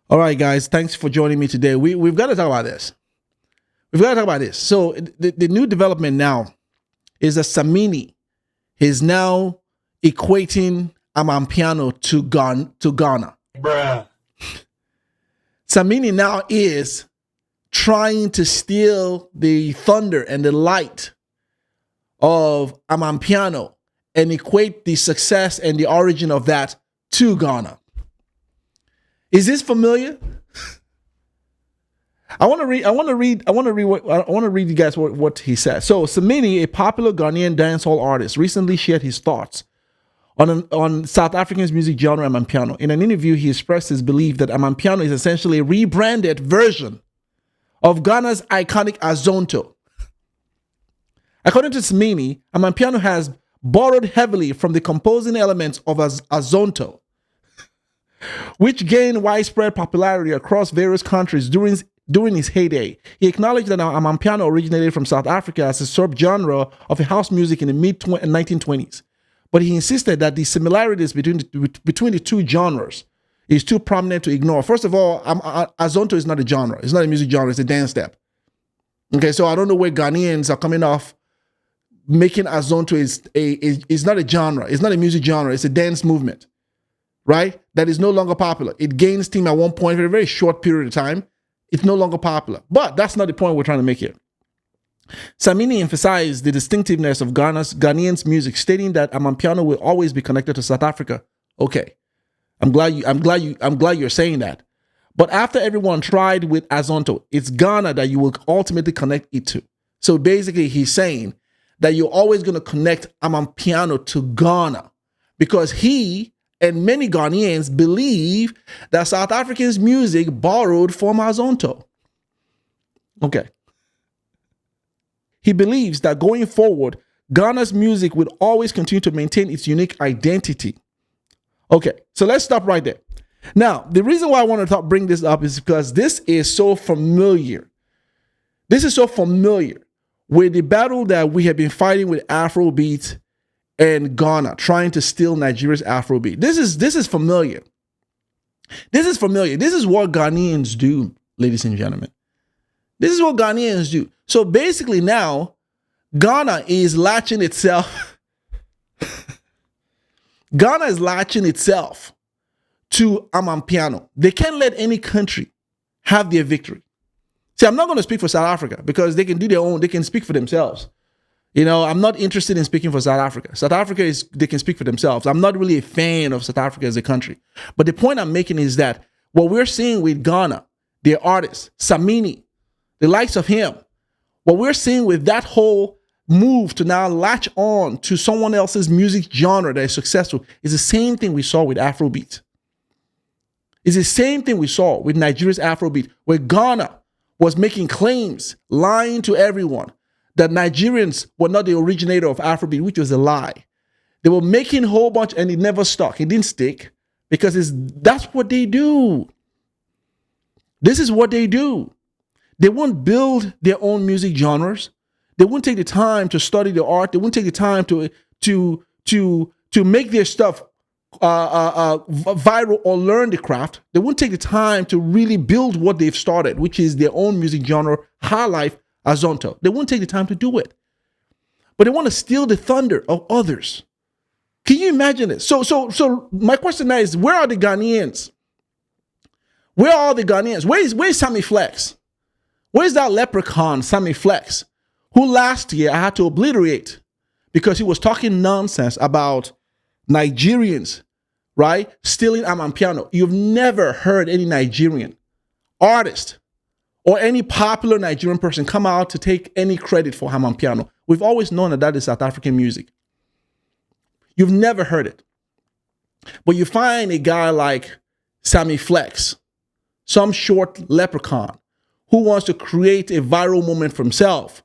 All right, guys, thanks for joining me today. We've got to talk about this. We've got to talk about this. So the new development now is that Samini is now equating Amapiano to Ghana. Bruh. Samini now is trying to steal the thunder and the light of Amapiano and equate the success and the origin of that to Ghana. Is this familiar? I want to read you guys what he said. So Samini, a popular Ghanaian dancehall artist, recently shared his thoughts on South Africa's music genre Amapiano. In an interview, he expressed his belief that Amapiano is essentially a rebranded version of Ghana's iconic Azonto. According to Samini, Amapiano has borrowed heavily from the composing elements of Azonto, which gained widespread popularity across various countries during his heyday. He acknowledged that Amapiano originated from South Africa as a subgenre of house music in the mid-1920s, but he insisted that the similarities between the two genres is too prominent to ignore. First of all, Azonto is not a genre. It's not a music genre. It's a dance step. Okay, so I don't know where Ghanaians are coming off making Azonto is not a genre. It's not a music genre. It's a dance movement, right? That is no longer popular. It gained steam at one point for a very short period of time. It's no longer popular. But that's not the point we're trying to make here. Samini emphasized the distinctiveness of Ghanaians music, stating that Amapiano will always be connected to South Africa. Okay, I'm glad you're saying that. But after everyone tried with Azonto, it's Ghana that you will ultimately connect it to. So basically, he's saying that you're always going to connect Amapiano to Ghana because he and many Ghanaians believe that South Africans' music borrowed from Azonto. Okay. He believes that going forward, Ghana's music will always continue to maintain its unique identity. Okay, so let's stop right there. Now, the reason why I want to bring this up is because this is so familiar. This is so familiar with the battle that we have been fighting with Afrobeat and Ghana, trying to steal Nigeria's Afrobeat. This is familiar. This is familiar. This is what Ghanaians do, ladies and gentlemen. This is what Ghanaians do. So basically now, Ghana is latching itself. Ghana is latching itself to Amapiano. They can't let any country have their victory. See, I'm not going to speak for South Africa because they can do their own, they can speak for themselves. You know, I'm not interested in speaking for South Africa. South Africa they can speak for themselves. I'm not really a fan of South Africa as a country. But the point I'm making is that what we're seeing with Ghana, their artists, Samini, the likes of him, what we're seeing with that whole move to now latch on to someone else's music genre that is successful is the same thing we saw with Afrobeat. It's the same thing we saw with Nigeria's Afrobeat, where Ghana was making claims, lying to everyone, that Nigerians were not the originator of Afrobeat, which was a lie. They were making a whole bunch and it never stuck. It didn't stick because that's what they do. This is what they do. They won't build their own music genres. They won't take the time to study the art. They won't take the time to make their stuff viral or learn the craft. They won't take the time to really build what they've started, which is their own music genre, high life, Azonto. They won't take the time to do it. But they want to steal the thunder of others. Can you imagine it? So my question now is, where are the Ghanaians? Where are the Ghanaians? Where's Sammy Flex? Where's that leprechaun, Sammy Flex, who last year I had to obliterate because he was talking nonsense about Nigerians, right, stealing Amapiano. You've never heard any Nigerian artist or any popular Nigerian person come out to take any credit for Amapiano. We've always known that is South African music. You've never heard it. But you find a guy like Sammy Flex, some short leprechaun, who wants to create a viral moment for himself,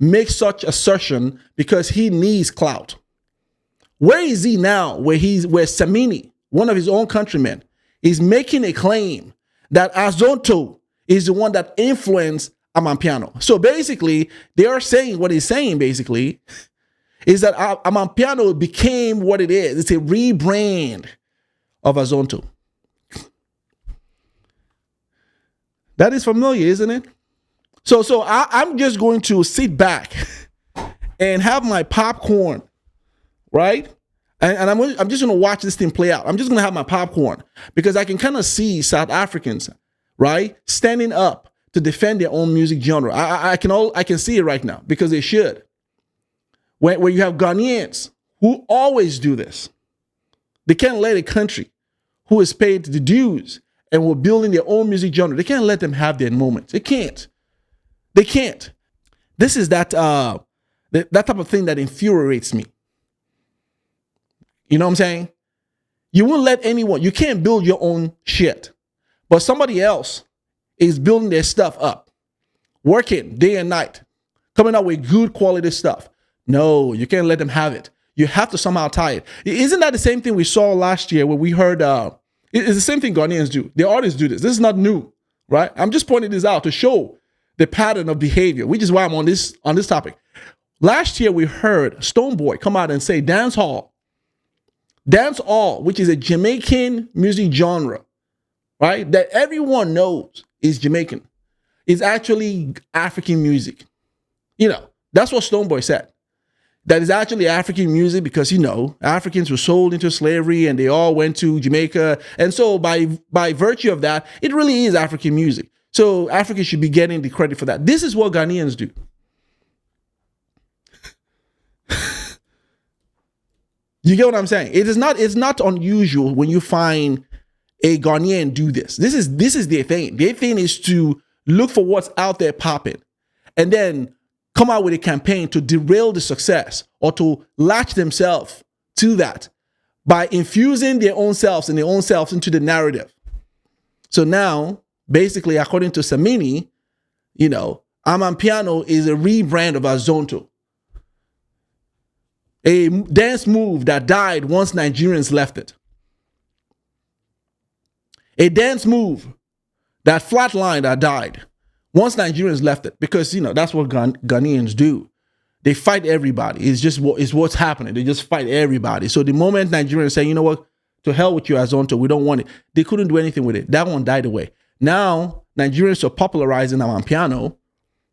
make such assertion because he needs clout. Where is he now? Where Samini, one of his own countrymen, is making a claim that Azonto is the one that influenced Amapiano. So basically, they are saying what he's saying basically is that Amapiano became what it is. It's a rebrand of Azonto. That is familiar, isn't it? So I'm just going to sit back and have my popcorn, right? And I'm just going to watch this thing play out. I'm just going to have my popcorn because I can kind of see South Africans, right, standing up to defend their own music genre. I can see it right now because they should. Where you have Ghanaians who always do this, they can't let a country who is paid the dues and who are building their own music genre, they can't let them have their moments. They can't. They can't. This is that type of thing that infuriates me. You know what I'm saying? You won't let anyone, you can't build your own shit, but somebody else is building their stuff up, working day and night, coming out with good quality stuff. No, you can't let them have it. You have to somehow tie it. Isn't that the same thing we saw last year where we heard, it's the same thing Ghanaians do. The artists do this. This is not new, right? I'm just pointing this out to show the pattern of behavior, which is why I'm on this topic. Last year, we heard Stonebwoy come out and say dancehall, which is a Jamaican music genre, right? That everyone knows is Jamaican, is actually African music. You know, that's what Stonebwoy said. That is actually African music because, you know, Africans were sold into slavery and they all went to Jamaica. And so by virtue of that, it really is African music. So Africa should be getting the credit for that. This is what Ghanaians do. You get what I'm saying? It's not unusual when you find a Ghanaian do this. This is their thing. Their thing is to look for what's out there popping and then come out with a campaign to derail the success or to latch themselves to that by infusing their own selves and their own selves into the narrative. So now, basically, according to Samini, you know, Amapiano is a rebrand of Azonto. A dance move that died once Nigerians left it. A dance move that flatlined, that died once Nigerians left it. Because, you know, that's what Ghanaians do. They fight everybody. It's what's happening. They just fight everybody. So the moment Nigerians say, you know what, to hell with you, Azonto, we don't want it, they couldn't do anything with it. That one died away. Now, Nigerians are popularizing Amapiano.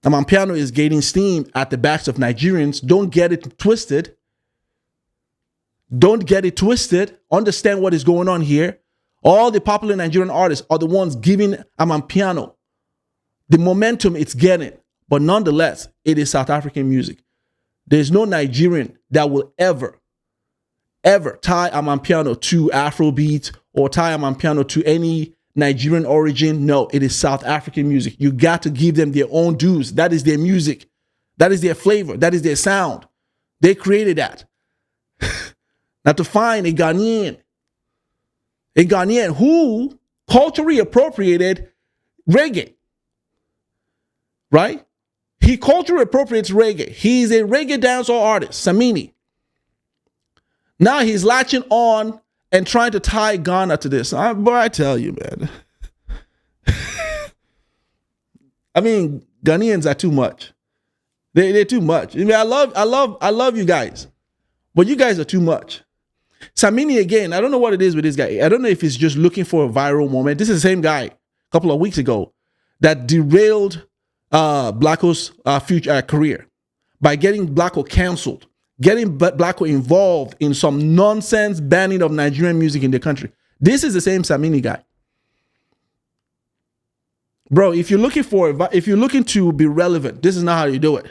Amapiano is gaining steam at the backs of Nigerians. Don't get it twisted. Don't get it twisted. Understand what is going on here. All the popular Nigerian artists are the ones giving Amapiano the momentum it's getting. But nonetheless, it is South African music. There's no Nigerian that will ever tie Amapiano to Afrobeat or tie Amapiano to any Nigerian origin. No, it is South African music. You got to give them their own dues. That is their music. That is their flavor. That is their sound. They created that. Now to find a Ghanaian who culturally appropriated reggae, right? He culturally appropriates reggae. He's a reggae dancehall artist, Samini. Now he's latching on and trying to tie Ghana to this. But I tell you, man. I mean, Ghanaians are too much. They're too much. I mean, I love you guys, but you guys are too much. Samini, again, I don't know what it is with this guy. I don't know if he's just looking for a viral moment. This is the same guy a couple of weeks ago that derailed Blacko's future career by getting Blacko canceled, getting Blacko involved in some nonsense banning of Nigerian music in the country. This is the same Samini guy. Bro, if you're looking to be relevant, this is not how you do it,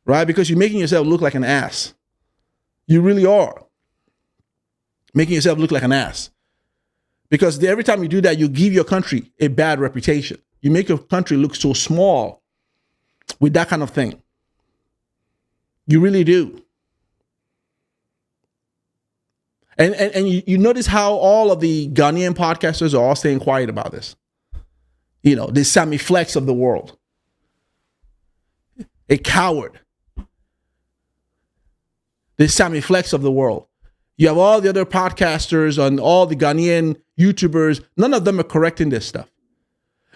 right? Because you're making yourself look like an ass. You really are making yourself look like an ass. Because every time you do that, you give your country a bad reputation. You make your country look so small with that kind of thing. You really do. And you notice how all of the Ghanaian podcasters are all staying quiet about this. You know, the Sammy Flex of the world. A coward. The Sammy Flex of the world. You have all the other podcasters and all the Ghanaian YouTubers. None of them are correcting this stuff.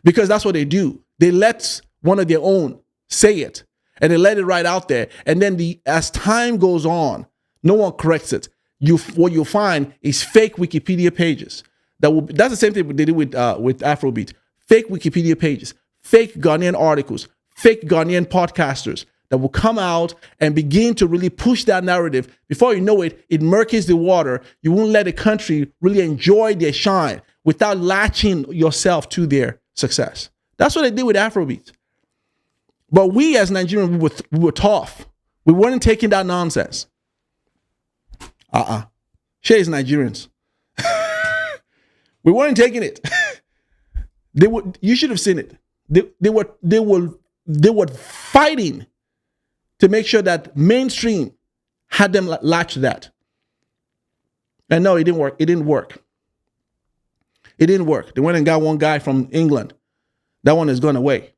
Because that's what they do. They let one of their own say it. And they let it right out there. And then as time goes on, no one corrects it. What you'll find is fake Wikipedia pages. That's the same thing they did with Afrobeat. Fake Wikipedia pages. fake Ghanaian articles, fake Ghanaian podcasters that will come out and begin to really push that narrative. Before you know it, it murkies the water. You won't let the country really enjoy their shine without latching yourself to their success. That's what they did with Afrobeat. But we as Nigerians, we were tough. We weren't taking that nonsense. Share is Nigerians. We weren't taking it. You should have seen it. They were fighting to make sure that mainstream had them latch that. And no, it didn't work. It didn't work. It didn't work. They went and got one guy from England. That one has gone away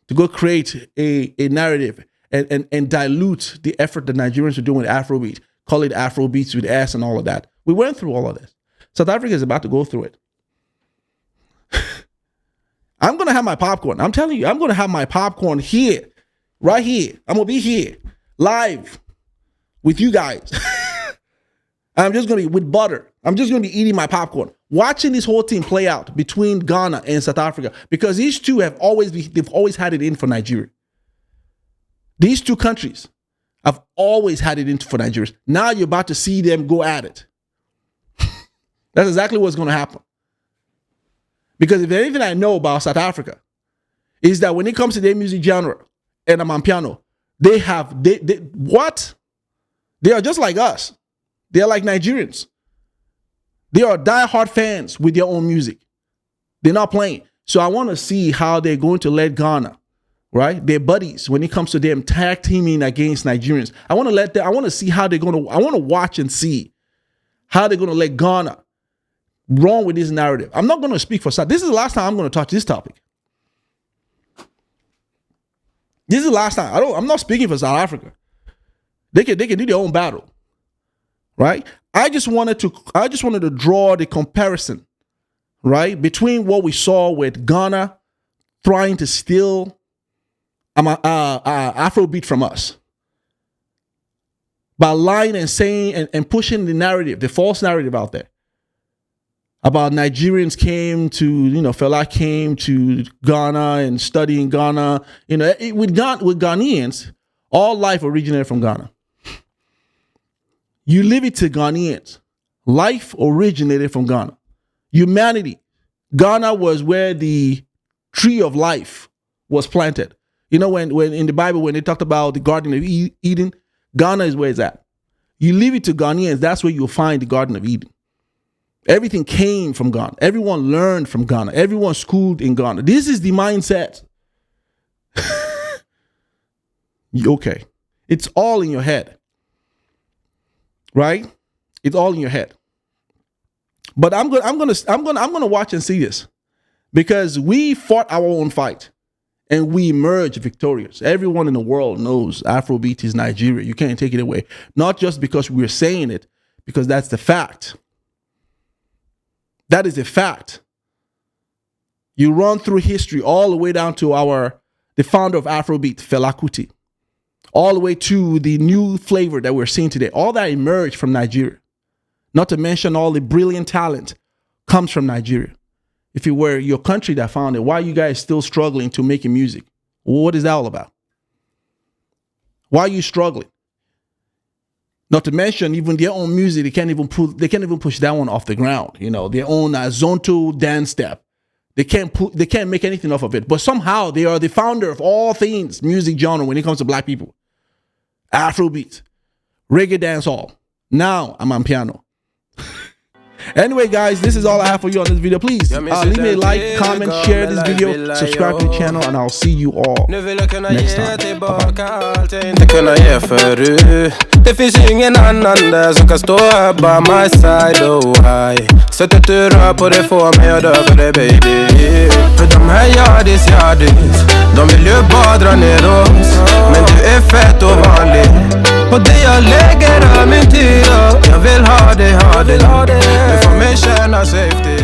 to go create a narrative and dilute the effort that Nigerians are doing with Afrobeat. Call it Afrobeats with S and all of that. We went through all of this. South Africa is about to go through it. I'm going to have my popcorn. I'm telling you, I'm going to have my popcorn here, right here. I'm going to be here, live with you guys. I'm just going to be with butter. I'm just going to be eating my popcorn, watching this whole thing play out between Ghana and South Africa, because these two they've always had it in for Nigeria. These two countries have always had it in for Nigeria. Now you're about to see them go at it. That's exactly what's going to happen. Because if anything I know about South Africa is that when it comes to their music genre and Amapiano, they are just like us. They are like Nigerians. They are diehard fans with their own music. They're not playing. So I want to see how they're going to let Ghana, right? Their buddies, when it comes to them tag teaming against Nigerians. I want to see how they're going to, I want to watch and see how they're going to let Ghana run with this narrative. I'm not going to speak for South. This is the last time I'm going to touch this topic. This is the last time. I'm not speaking for South Africa. They can do their own battle. Right? I just wanted to draw the comparison, right, between what we saw with Ghana trying to steal Afrobeat from us by lying and saying and pushing the narrative, the false narrative out there about Nigerians came to, Fela came to Ghana and studying Ghana. With Ghanaians, all life originated from Ghana. You leave it to Ghanaians. Life originated from Ghana. Humanity. Ghana was where the tree of life was planted. When in the Bible, when they talked about the Garden of Eden, Ghana is where it's at. You leave it to Ghanaians, that's where you'll find the Garden of Eden. Everything came from Ghana. Everyone learned from Ghana. Everyone schooled in Ghana. This is the mindset. Okay. It's all in your head. Right? It's all in your head. But I'm gonna watch and see this, because we fought our own fight and we emerged victorious. Everyone in the world knows Afrobeat is Nigeria. You can't take it away. Not just because we're saying it, because that's the fact. That is a fact. You run through history all the way down to the founder of Afrobeat, Fela Kuti. All the way to the new flavor that we're seeing today. All that emerged from Nigeria. Not to mention all the brilliant talent comes from Nigeria. If it were your country that found it, why are you guys still struggling to making music? What is that all about? Why are you struggling? Not to mention even their own music, they can't even push that one off the ground. Their own Azonto dance step. They can't make anything off of it. But somehow they are the founder of all things music genre when it comes to black people. Afrobeat, reggae dancehall. Now I'm on piano. Anyway, guys, this is all I have for you on this video. Please leave me a like, comment, share this video, subscribe to the channel, and I'll see you all next time. Det finns ingen annan där som kan stå här by my side, oh hi. Sättet du rör på det får mig att dö för dig, baby. För de här yardis, de vill ju bara dra ner oss. Men du är fett och vanlig. På det jag lägger av min tid. Jag vill ha det. Du får mig känna safety.